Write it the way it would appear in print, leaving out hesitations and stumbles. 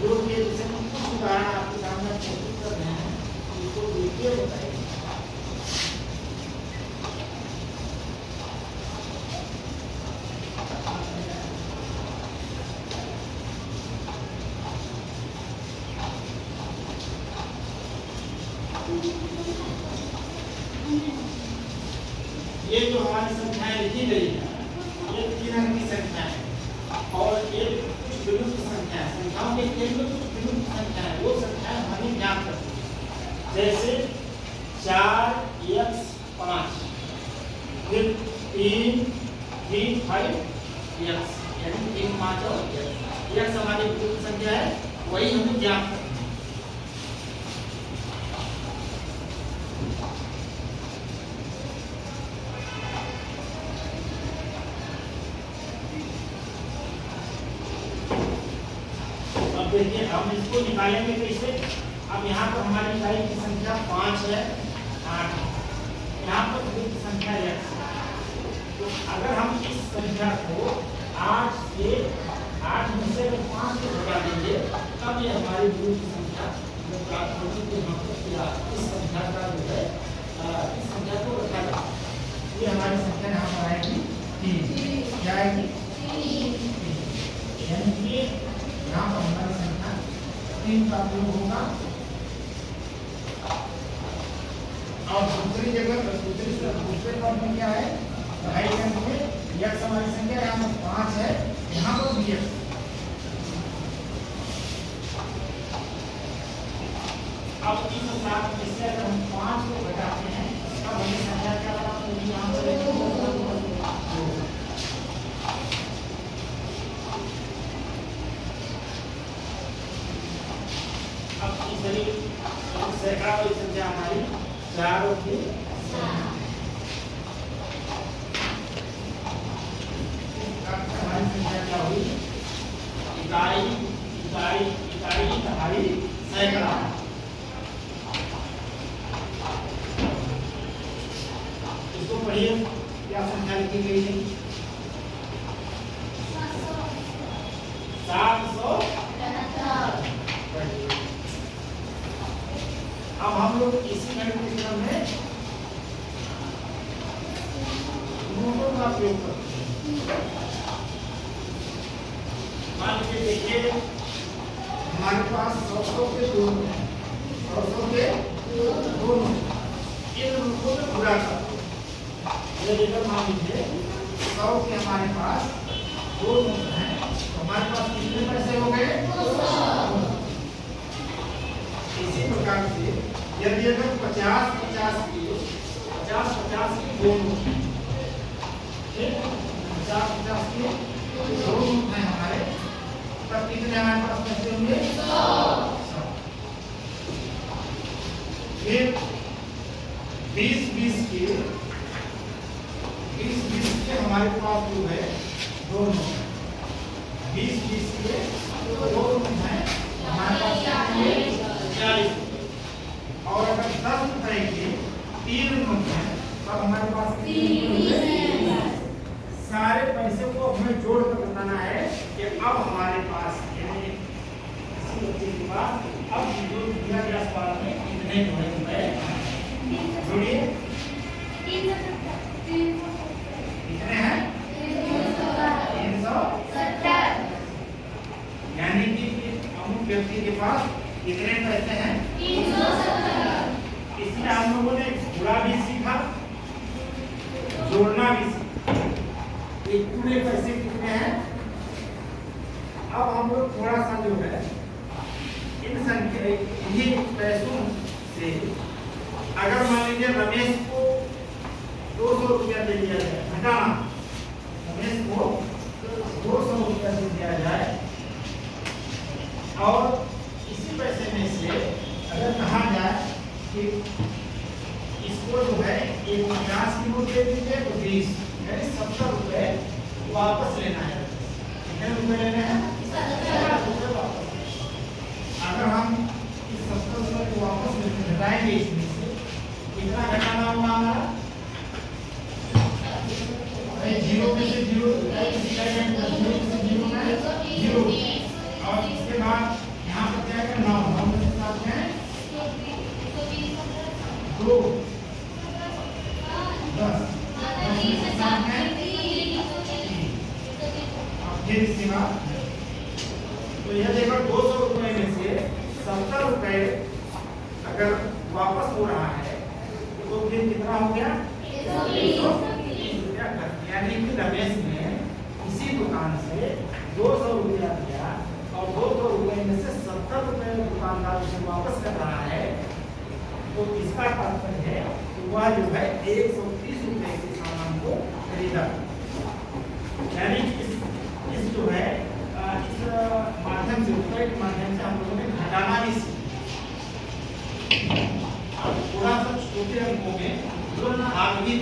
जो ये जैसे हम कुछ उदाहरण आपके सामने प्रस्तुत कर रहे हैं, इसको देखिए बताइए। ये जो हमारी संख्याएं लिखी गई है, ये 3 अंक की संख्या है और ये कुछ विलुप्त संख्या है। संख्याओं के खेल में कुछ विलुप्त संख्या है, वो संख्याएं हमें ज्ञात करती है। जैसे 4x5, फिर 3 5x, यानी 3 5 और x हमारी विलुप्त संख्या है, वही हमें ज्ञात करती है। देखिए हम इसको निकालेंगे कैसे। अब यहाँ पर हमारी इकाई की संख्या 5 है, 8 है, यहाँ पर विलुप्त संख्या x है। तो अगर हम इस संख्या को 8 में से 5 को घटा देंगे, तब ये हमारी विलुप्त संख्या जो प्राप्त होगी। तो हम इस संख्या का जो है इस संख्या को रखा जाए, ये हमारी संख्या यहाँ पर आएगी 3। क्या आएगी? 3। यानी कि यहाँ पर हमारी संख्या 3 का प्रयोग होगा। और दूसरी जगह दूसरे पद में क्या है? राइट हैंड में x हमारी संख्या यहाँ पर 5 है, यहाँ पर भी x। अब इस साथ में से अगर हम 5 को घटाते हैं, तब हमें संख्या क्या प्राप्त होगी? यहाँ पर सैकड़ा वाली संख्या हमारी 4 और 3 हमारी संख्या क्या हुई? इकाई दहाई सैकड़ा। इसको पढ़िए, क्या संख्या लिखी गई है? 777। अब हम लोग इसी गणित के क्रम में नोटों का उपयोग करते हैं। मान लीजिए, देखिए हमारे पास 100 के 2 हैं, 100 के 2 हैं, इन नोटों में गुणा करते हैं। ये लेकर मान लीजिए 100 के हमारे पास 2 नोट हैं, तो हमारे पास कितने पैसे हो गए? 200। इसी प्रकार से यदि अगर 50-50 के 2 नोट हैं, 50-50 के 2 नोट हैं हमारे, तब कितने हमारे पास पैसे होंगे? 100। फिर 20-20 के हमारे पास जो है 2 नोट हैं, 20-20 के 2 नोट हैं हमारे पास 40। और अगर 10 रुपए के 3 नोट हैं, तब हमारे पास सारे पैसे को हमें जोड़ कर बताना है कि अब हमारे पास इसी बच्चे के पास अब जो दिया गया सवाल में कितने जो है रुपए जोड़िए। कितने हैं? 370। यानी कि अमुक व्यक्ति के पास कितने पैसे हैं? 370। इसमें हम लोगों ने गुणा भी सीखा, जोड़ना भी सीखा। पूरे पैसे कितने हैं? अब हम लोग थोड़ा सा जो है इन संख्या इन्हीं पैसों से अगर मान लीजिए रमेश को 200 रुपया दे दिया जाए, घटाना, रमेश को 200 रुपया दे दिया जाए, और इसी पैसे में से अगर कहा जाए कि इसको जो है एक 50 की नोट दे दीजिए, तो 20 यानी 70 रुपए वापस लेना है। कितने रुपए लेने हैं? 70 रुपए वापस। अगर हम इस 70 रुपए को वापस लेते घटाएंगे, इसमें से कितना घटाना होगा हमारा? 0 में से 0 और इसके बाद स्थिर सीमा। तो यह देखो 200 रुपए में से 70 रुपए अगर वापस हो रहा है तो फिर कितना हो गया 130 रुपया खर्च। यानी कि रमेश ने इसी दुकान से 200 रुपया दिया और 200 रुपए में से 70 रुपए दुकानदार उसे वापस कर रहा है। तो इसका तात्पर्य है कि वह जो है 130 रुपए के सामान को खरीदा। यानी इस जो है इस माध्यम से रुपए के माध्यम से हम लोगों ने घटाना भी सीखा। थोड़ा सा छोटे अंकों में जो ना आगे भी